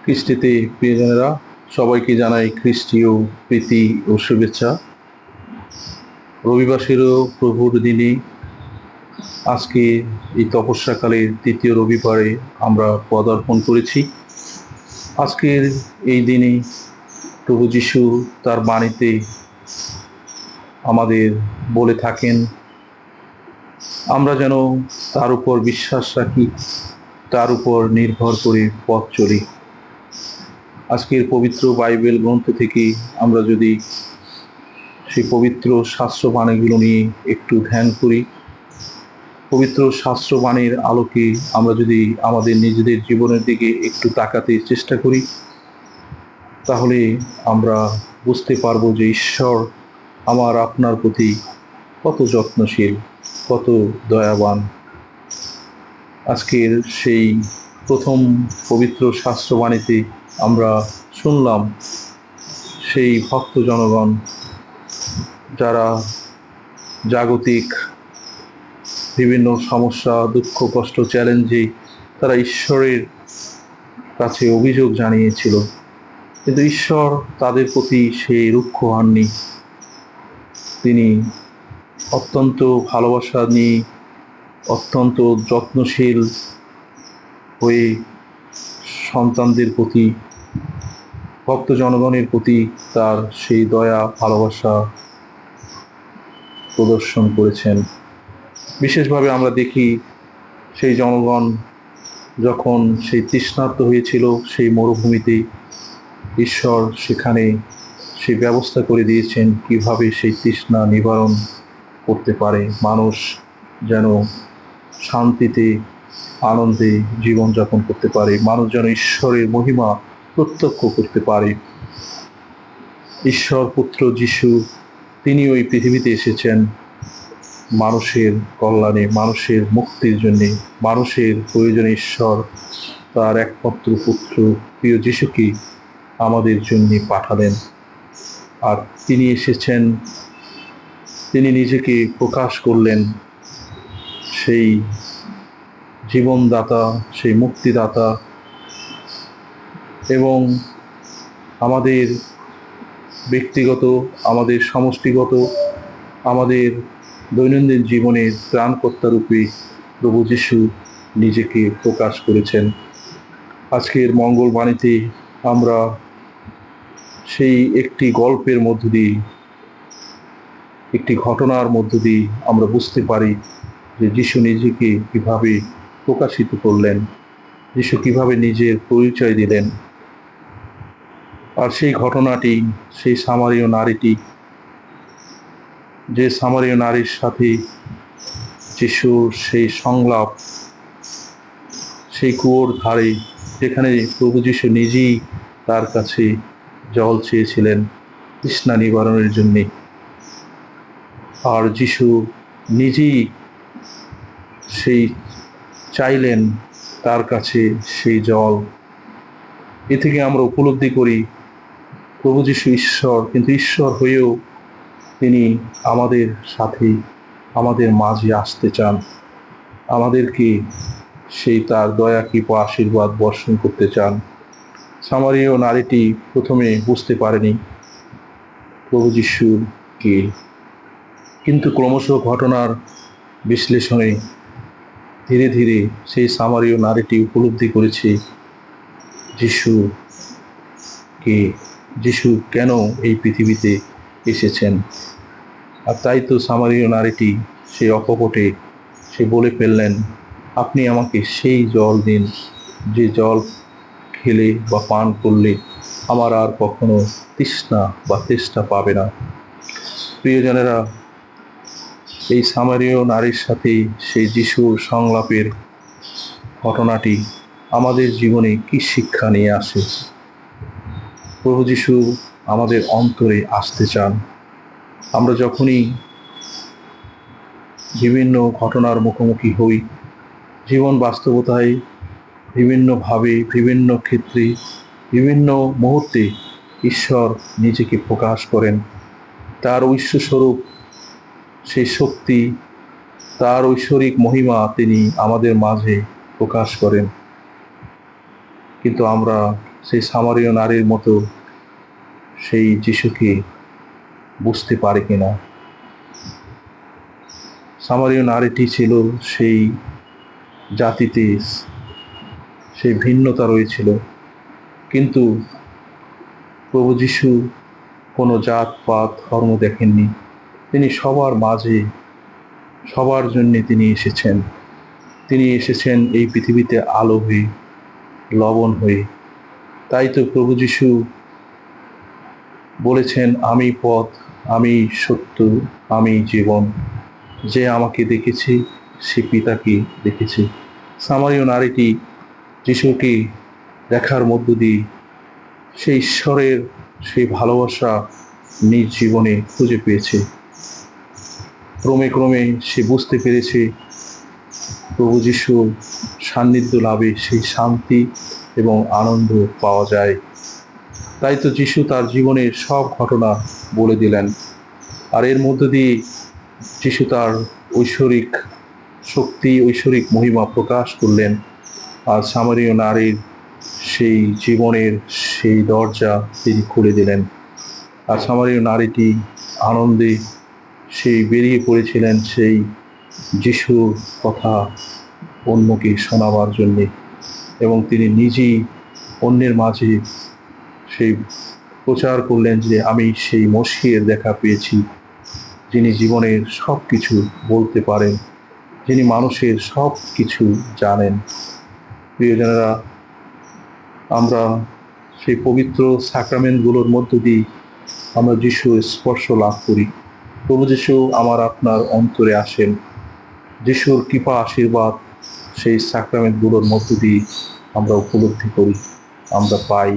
খ্রিস্টীতে প্রিয়জনেরা, সবাইকে জানাই খ্রিস্টীয় প্রীতি ও শুভেচ্ছা। রবিবাসেরও প্রভুর দিনে আজকে এই তপস্যাকালের তৃতীয় রবিবারে আমরা পদার্পণ করেছি। আজকের এই দিনে প্রভু যীশু তার বাণীতে আমাদের বলে থাকেন, আমরা যেন তার উপর বিশ্বাস রাখি, তার উপর নির্ভর করে পথ চলি। আজকের পবিত্র বাইবেল গ্রন্থ থেকে আমরা যদি সেই পবিত্র শাস্ত্রবাণীগুলো নিয়ে একটু ধ্যান করি, পবিত্র শাস্ত্রবাণীর আলোকে আমরা যদি আমাদের নিজেদের জীবনের দিকে একটু তাকাতে চেষ্টা করি, তাহলে আমরা বুঝতে পারবো যে ঈশ্বর আমার আপনার প্রতি কত যত্নশীল, কত দয়াবান। আজকের সেই প্রথম পবিত্র শাস্ত্রবাণীতে আমরা শুনলাম সেই ভক্ত জনগণ যারা জাগতিক বিভিন্ন সমস্যা, দুঃখ, কষ্ট, চ্যালেঞ্জে তারা ঈশ্বরের কাছে অভিযোগ জানিয়েছিল, কিন্তু ঈশ্বর তাদের প্রতি সেই রুক্ষ হননি। তিনি অত্যন্ত ভালোবাসা নিয়ে, অত্যন্ত যত্নশীল হয়ে সন্তানদের প্রতি, ভক্ত জনগণের প্রতি তার সেই দয়া ভালোবাসা প্রদর্শন করেছেন। বিশেষভাবে আমরা দেখি সেই জনগণ যখন সেই তৃষ্ণার্ত হয়েছিল সেই মরুভূমিতে, ঈশ্বর সেখানে সেই ব্যবস্থা করে দিয়েছেন কিভাবে সেই তৃষ্ণা নিবারণ করতে পারে, মানুষ যেন শান্তিতে আনন্দে জীবনযাপন করতে পারে, মানুষ যেন ঈশ্বরের মহিমা প্রত্যক্ষ করতে পারে। ঈশ্বর পুত্র যীশু তিনি ওই পৃথিবীতে এসেছেন মানুষের কল্যাণে, মানুষের মুক্তির জন্যে, মানুষের প্রয়োজনে ঈশ্বর তার একমাত্র পুত্র প্রিয় যীশুকে আমাদের জন্য পাঠালেন। আর তিনি এসেছেন, তিনি নিজেকে প্রকাশ করলেন সেই জীবনদাতা, সেই মুক্তিদাতা, এবং আমাদের ব্যক্তিগত, আমাদের সমষ্টিগত, আমাদের দৈনন্দিন জীবনের ত্রাণকর্তা রূপে প্রভু যীশু নিজেকে প্রকাশ করেছেন। আজকের মঙ্গলবাণীতে আমরা সেই একটি গল্পের মধ্য দিয়ে, একটি ঘটনার মধ্য দিয়ে আমরা বুঝতে পারি যে যীশু নিজেকে কিভাবে প্রকাশিত করলেন, যীশু কিভাবে নিজের পরিচয় দিলেন। আর সেই ঘটনাটি সেই সামারীয় নারীটি, যে সামারীয় নারীর সাথে যীশুর সেই সংলাপ, সেই কুয়োর ধারে যেখানে প্রভু যীশু নিজেই তার কাছে জল চেয়েছিলেন তৃষ্ণা নিবারণের জন্যে, আর যীশু নিজেই সেই চাইলেন তার কাছে সেই জল। এ থেকে আমরা উপলব্ধি করি প্রভু যীশু ঈশ্বর, কিন্তু ঈশ্বর হয়েও তিনি আমাদের সাথে, আমাদের মাঝে আসতে চান, আমাদেরকে সেই তার দয়া কৃপা আশীর্বাদ বর্ষণ করতে চান। সামারীয় নারীটি প্রথমে বুঝতে পারেনি প্রভু যীশু কে, কিন্তু ক্রমশ ঘটনার বিশ্লেষণে ধীরে ধীরে সেই সামারীয় নারীটি উপলব্ধি করেছে যীশু কে, যীশু কেন এই পৃথিবীতে এসেছেন। আর তাই তো সামারীয় নারীটি সেই অকপটে সে বলে ফেললেন, আপনি আমাকে সেই জল দিন যে জল খেলে বা পান করলে আমার আর কখনো তৃষ্ণা বা তেষ্টা পাবে না। প্রিয়জনেরা, এই সামারীয় নারীর সাথে সেই যীশুর সংলাপের ঘটনাটি আমাদের জীবনে কি শিক্ষা নিয়ে আসে? প্রভু যীশু আমাদের অন্তরে আসতে চান। আমরা যখনই বিভিন্ন ঘটনার মুখোমুখি হই, জীবন বাস্তবতায় বিভিন্নভাবে, বিভিন্ন ক্ষেত্রে, বিভিন্ন মুহূর্তে ঈশ্বর নিজেকে প্রকাশ করেন। তার ঐশ্বস্বরূপ, সেই শক্তি, তার ঐশ্বরিক মহিমা তিনি আমাদের মাঝে প্রকাশ করেন। কিন্তু আমরা সেই সামারীয় নারীর মতো সেই যিশুকে বুঝতে পারে কিনা। সামারীয় নারীটি ছিল সেই জাতিতে, সেই ভিন্নতা রয়েছিল, কিন্তু প্রভু যিশু কোনো জাতপাত ধর্ম দেখেননি। তিনি সবার মাঝে, সবার জন্যে তিনি এসেছেন। তিনি এসেছেন এই পৃথিবীতে আলো হয়ে, লবণ হয়ে। তাই তো প্রভু যিশু বলেছেন, আমি পথ, আমি সত্য, আমি জীবন। যে আমাকে দেখেছে সে পিতাকে দেখেছে। সামারীয় নারীটি যিশুকে দেখার মধ্য দিয়ে সেই ঈশ্বরের সেই ভালোবাসা নিজ জীবনে খুঁজে পেয়েছে। ক্রমে ক্রমে সে বুঝতে পেরেছে প্রভু যিশুর সান্নিধ্য লাভে সেই শান্তি এবং আনন্দ পাওয়া যায়। তাই তো যিশু তার জীবনের সব ঘটনা বলে দিলেন, আর এর মধ্য দিয়ে যিশু তার ঐশ্বরিক শক্তি, ঐশ্বরিক মহিমা প্রকাশ করলেন। আর সামারীয় নারীর সেই জীবনের সেই দরজা তিনি খুলে দিলেন। আর সামারীয় নারীটি আনন্দে সেই বেরিয়ে পড়েছিলেন সেই যিশুর কথা অন্যকে শোনাবার জন্যে, এবং তিনি নিজেই অন্যের মাঝে সেই প্রচার করলেন যে আমি সেই মসিহের দেখা পেয়েছি, যিনি জীবনের সব কিছু বলতে পারেন, যিনি মানুষের সব কিছু জানেন। প্রিয়জনেরা, আমরা সেই পবিত্র সাক্রামেন্টগুলোর মধ্য দিয়ে আমরা যিশুর স্পর্শ লাভ করি। প্রভু যিশু আমার আপনার অন্তরে আসেন। যিশুর কৃপা আশীর্বাদ সেই সাক্রামেন্টগুলোর মধ্য দিয়ে আমরা উপলব্ধি করি, আমরা পাই।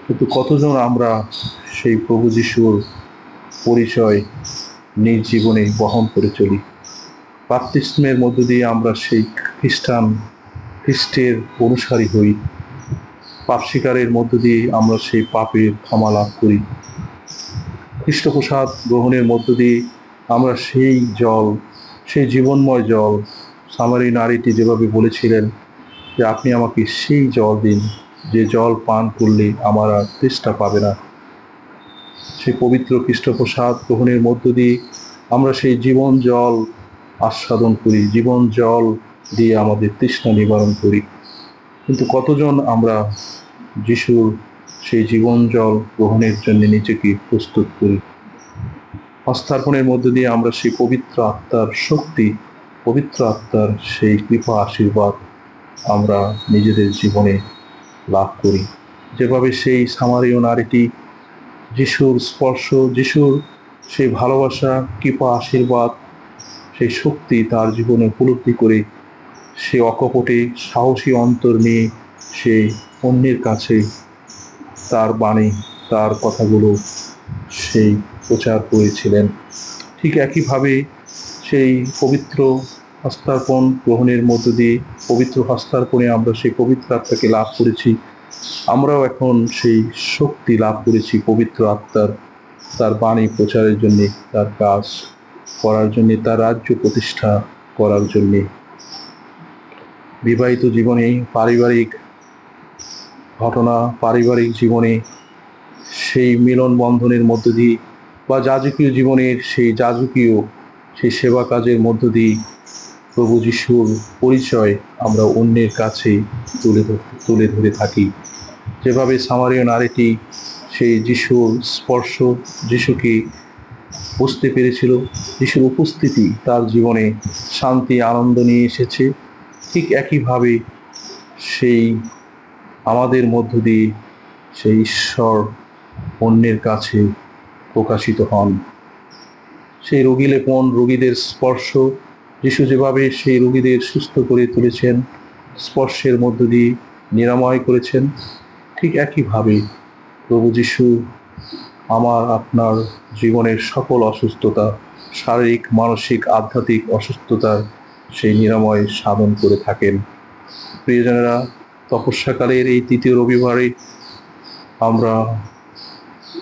কিন্তু কতজন আমরা সেই প্রভু যিশুর পরিচয় নিজ জীবনে বহন করে চলি? বাপ্তিস্মের মধ্য দিয়ে আমরা সেই খ্রিস্টের অনুসারী হই। পাপ স্বীকারের মধ্য দিয়ে আমরা সেই পাপের ক্ষমা লাভ করি। খ্রিস্টপ্রসাদ গ্রহণের মধ্য দিয়ে আমরা সেই জল, সেই জীবনময় জল, সামারী নারীটি যেভাবে বলেছিলেন যে আপনি আমাকে সেই জল দিন, যে জল পান করলে আমার আর তেষ্টা পাবে না। সেই পবিত্র খ্রিস্টপ্রসাদ গ্রহণের মধ্য দিয়ে আমরা সেই জীবন জল আস্বাদন করি, জীবন জল দিয়ে আমাদের তৃষ্ণা নিবারণ করি। কিন্তু কতজন আমরা যিশুর সেই জীবন জল গ্রহণের জন্য নিজেকে প্রস্তুত করি? হস্তার্পণের মধ্য দিয়ে আমরা সেই পবিত্র আত্মার শক্তি, পবিত্র আত্মার সেই কৃপা আশীর্বাদ আমরা নিজেদের জীবনে লাভ করি। যেভাবে সেই সামারীয় নারীটি যিশুর স্পর্শ, যিশুর সেই ভালোবাসা, কৃপা আশীর্বাদ, সেই শক্তি তার জীবনে উপলব্ধি করে সে অকপটে সাহসী অন্তর নিয়ে সে অন্যের কাছে তার বাণী, তার কথাগুলো সেই প্রচার করেছিলেন। ঠিক একইভাবে সেই পবিত্র হস্তার্পণ গ্রহণের মধ্য দিয়ে, পবিত্র হস্তার্পণে আমরা সেই পবিত্র আত্মাকে লাভ করেছি। আমরাও এখন সেই শক্তি লাভ করেছি পবিত্র আত্মার, তার বাণী প্রচারের জন্যে, তার কাজ করার জন্যে, তার রাজ্য প্রতিষ্ঠা করার জন্যে। বিবাহিত জীবনে, পারিবারিক ঘটনা, পারিবারিক জীবনে সেই মিলন বন্ধনের মধ্য দিয়ে, বা যাজকীয় জীবনের সেই যাজকীয় সেই সেবা কাজের মধ্য দিয়ে প্রভু যিশুর পরিচয় আমরা অন্যের কাছে তুলে ধরে থাকি। যেভাবে সামারীয় নারীটি সেই যিশুর স্পর্শ, যিশুকে বুঝতে পেরেছিল, যিশুর উপস্থিতি তার জীবনে শান্তি আনন্দ নিয়ে এসেছে, ঠিক একইভাবে সেই আমাদের মধ্য দিয়ে সেই ঈশ্বর অন্যের কাছে প্রকাশিত হন। সেই রোগী লেপন, রোগীদের স্পর্শ, যিশু যেভাবে সেই রোগীদের সুস্থ করে তুলেছেন, স্পর্শের মধ্য দিয়ে নিরাময় করেছেন, ঠিক একইভাবে প্রভু যিশু আমার আপনার জীবনের সকল অসুস্থতা, শারীরিক, মানসিক, আধ্যাত্মিক অসুস্থতার সেই নিরাময় সাধন করে থাকেন। প্রিয়জনেরা, তপস্যাকালের এই তৃতীয় রবিবারে আমরা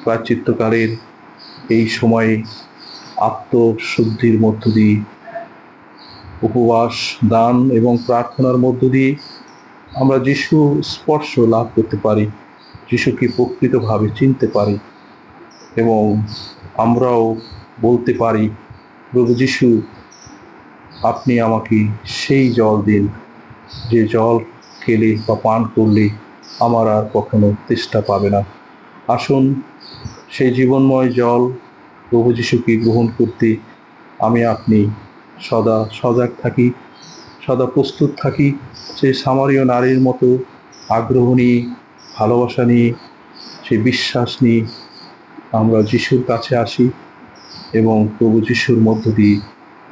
প্রায়শ্চিত্তকালের এই সময়ে আত্মশুদ্ধির মধ্য দিয়ে, উপবাস, দান এবং প্রার্থনার মধ্য দিয়ে আমরা যিশু স্পর্শ লাভ করতে পারি। যিশুকে প্রকৃতভাবে চিনতে পারি এবং আমরাও বলতে পারি, প্রভু যিশু, আপনি আমাকে সেই জল দিন, যে জল খেলে বা পান করলে আমার আর কখনো তেষ্টা পাবে না। আসুন সেই জীবনময় জল প্রভু যিশুকে গ্রহণ করতে আমি আপনি সদা সজাগ থাকি, সদা প্রস্তুত থাকি। সেই সামারীয় নারীর মতো আগ্রহ নিয়ে, ভালোবাসা নিয়ে, সেই বিশ্বাস নিয়ে আমরা যিশুর কাছে আসি এবং প্রভু যিশুর মধ্য দিয়ে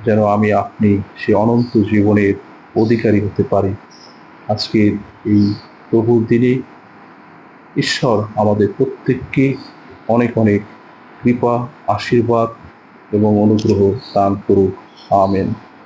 যেন আমি আপনি সে অনন্ত জীবনের অধিকারী হতে পারি। আজকের এই প্রভুর দিনে ঈশ্বর আমাদের প্রত্যেককে অনেক অনেক কৃপা, আশীর্বাদ এবং অনুগ্রহ দান করুক। আমেন।